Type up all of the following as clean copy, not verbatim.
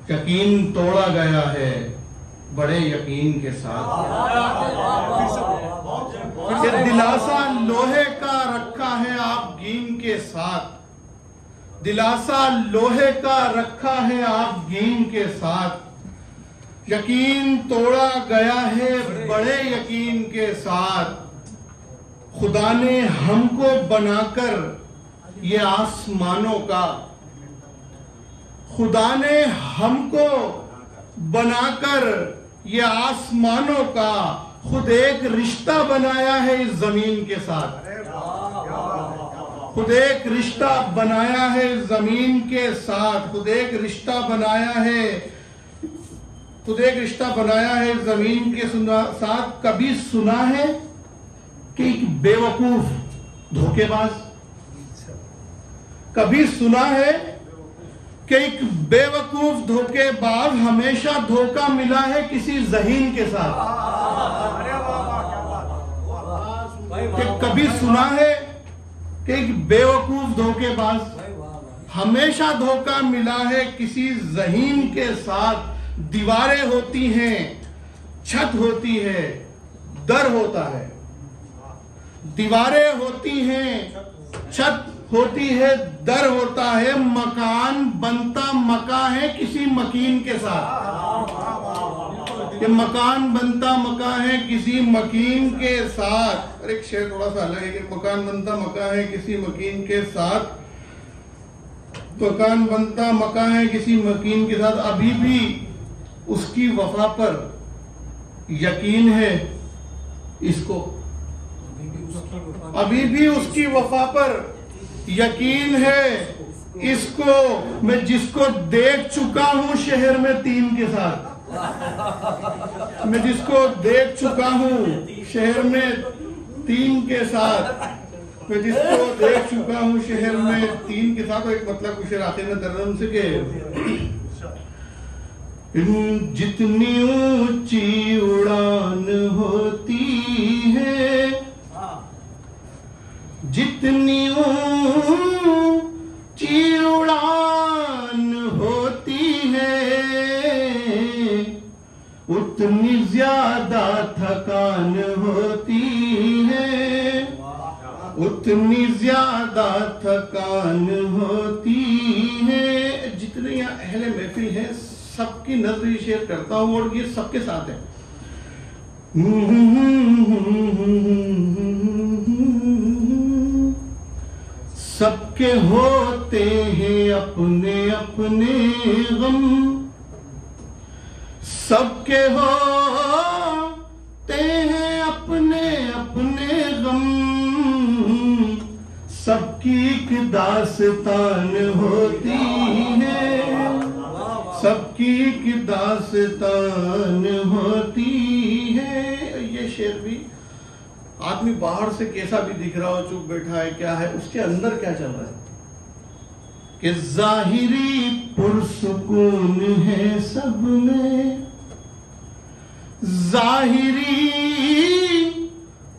यकीन तोड़ा गया है बड़े यकीन के साथ। कि दिलासा लोहे का रखा है आप गीम के साथ, दिलासा लोहे का रखा है आप गीम के साथ। यकीन तोड़ा गया है बड़े यकीन के साथ। खुदा ने हमको बनाकर ये आसमानों का, खुदा ने हमको बनाकर ये आसमानों का खुद एक रिश्ता बनाया है इस जमीन के साथ। खुद एक रिश्ता बनाया है जमीन के साथ, खुद एक रिश्ता बनाया है, खुद एक रिश्ता बनाया है जमीन के साथ। कभी सुना है कि एक बेवकूफ धोखेबाज, कभी सुना है कि एक बेवकूफ धोखेबाज हमेशा धोखा मिला है किसी ज़हीन के साथ? कि कभी सुना है कि एक बेवकूफ धोखेबाज हमेशा धोखा मिला है किसी ज़हीन के साथ? दीवारें होती हैं, छत होती है, दर होता है। दीवारें होती हैं, छत होती है, दर होता है। मकान बनता मका है किसी मकीन के साथ। कि मकान बनता मका है किसी मकीन के साथ। और एक शेर थोड़ा सा अलग है कि मकान बनता मका है किसी मकीन के साथ, मकान बनता मका है किसी मकीन के साथ। अभी भी उसकी वफा पर यकीन है इसको, अभी भी उसकी वफा पर यकीन है इसको। मैं जिसको देख चुका हूं शहर में 3 के साथ, मैं जिसको देख चुका हूं शहर में 3 के साथ, मैं जिसको देख चुका हूं शहर में 3 के साथ। एक मतलब कुछ आखिर में दर्द से के जितनी ऊंची उड़ान होती है, जितनी ऊंची उड़ान होती है, उतनी ज्यादा थकान होती है, उतनी ज्यादा थकान होती है। जितने यहाँ अहले महफिल हैं सबकी नजर शेयर करता हूं और ये सबके साथ है। सबके होते हैं अपने अपने गम, सबके होते हैं अपने अपने गम। सबकी एक दास्तान होती है, सबकी एक दास्तान होती है। ये शेर भी आदमी बाहर से कैसा भी दिख रहा हो, चुप बैठा है, क्या है उसके अंदर क्या चल रहा है? कि जाहिरी पुरसुकून है सब में, जाहिरी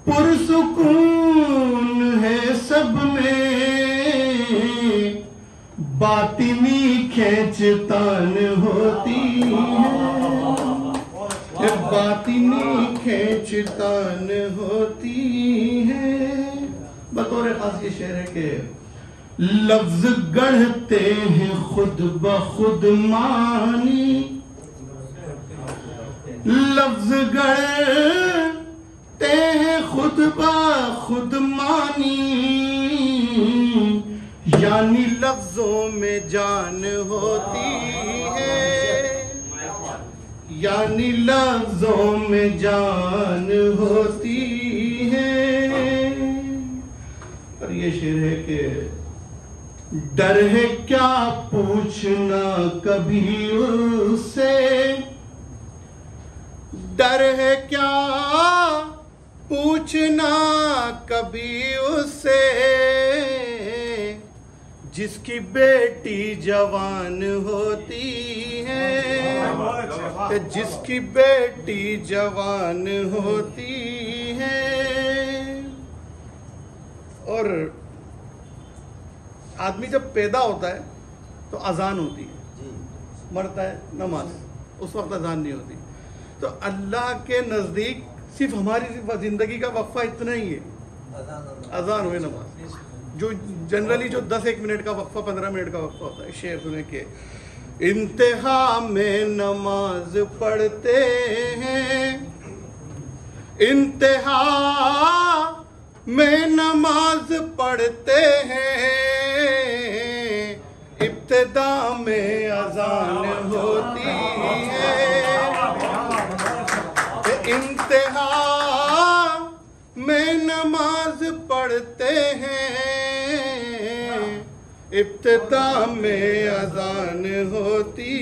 पुरसुकून है सब में, बातिनी खेचतान होती है, बातिनी खेचतान होती है। बतौर खास ये शेर है कि लफ्ज गढ़ते हैं खुद ब खुद मानी, लफ्ज गढ़ते हैं खुद ब खुद मानी, यानी लफ्जों में जान होती है, यानी लफ्जों में जान होती है। और ये शेर है कि डर है क्या पूछना कभी उससे, डर है क्या पूछना कभी उससे, जिसकी बेटी जवान होती है, जिसकी बेटी जवान होती है। और आदमी जब पैदा होता है तो अजान होती है, मरता है नमाज, उस वक्त अजान नहीं होती। तो अल्लाह के नज़दीक सिर्फ हमारी ज़िंदगी का वक्फा इतना ही है, अजान हुए नमाज। जो जनरली जो 10-1 मिनट का वक्फा, 15 मिनट का वक्फा होता है। शेर सुने के इंतहा में नमाज पढ़ते हैं, इंतहा में नमाज पढ़ते हैं, इब्तिदा में अजान होती है, इंतहा में नमाज पढ़ते हैं, इब्तिदा में अजान होती